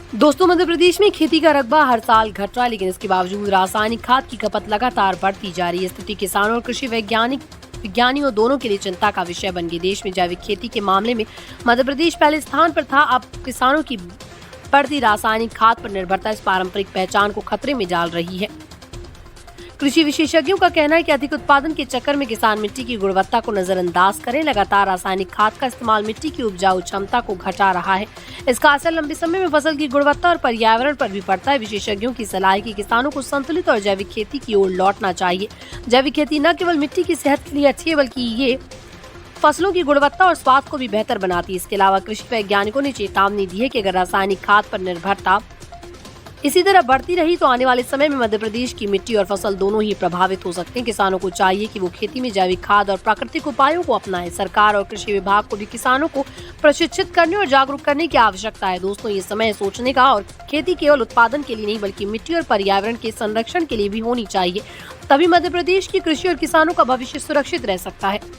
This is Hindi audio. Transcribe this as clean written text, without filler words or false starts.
दोस्तों, मध्य प्रदेश में खेती का रकबा हर साल घट रहा है, लेकिन इसके बावजूद रासायनिक खाद की खपत लगातार बढ़ती जा रही है। स्थिति किसानों और कृषि विज्ञानियों दोनों के लिए चिंता का विषय बन गई। देश में जैविक खेती के मामले में मध्य प्रदेश पहले स्थान पर था। अब किसानों की बढ़ती रासायनिक खाद पर निर्भरता इस पारंपरिक पहचान को खतरे में डाल रही है। कृषि विशेषज्ञों का कहना है कि अधिक उत्पादन के चक्कर में किसान मिट्टी की गुणवत्ता को नजरअंदाज करें। लगातार रासायनिक खाद का इस्तेमाल मिट्टी की उपजाऊ क्षमता को घटा रहा है। इसका असर लंबे समय में फसल की गुणवत्ता और पर्यावरण पर भी पड़ता है। विशेषज्ञों की सलाह है कि किसानों को संतुलित और जैविक खेती की ओर लौटना चाहिए। जैविक खेती न केवल मिट्टी की सेहत के लिए अच्छी है, बल्कि ये फसलों की गुणवत्ता और स्वाद को भी बेहतर बनाती है। इसके अलावा कृषि वैज्ञानिकों ने चेतावनी दी है कि अगर रासायनिक खाद पर निर्भरता इसी तरह बढ़ती रही तो आने वाले समय में मध्य प्रदेश की मिट्टी और फसल दोनों ही प्रभावित हो सकते हैं। किसानों को चाहिए कि वो खेती में जैविक खाद और प्राकृतिक उपायों को अपनाएं। सरकार और कृषि विभाग को भी किसानों को प्रशिक्षित करने और जागरूक करने की आवश्यकता है। दोस्तों, ये समय सोचने का और खेती केवल उत्पादन के लिए नहीं, बल्कि मिट्टी और पर्यावरण के संरक्षण के लिए भी होनी चाहिए। तभी मध्य प्रदेश की कृषि और किसानों का भविष्य सुरक्षित रह सकता है।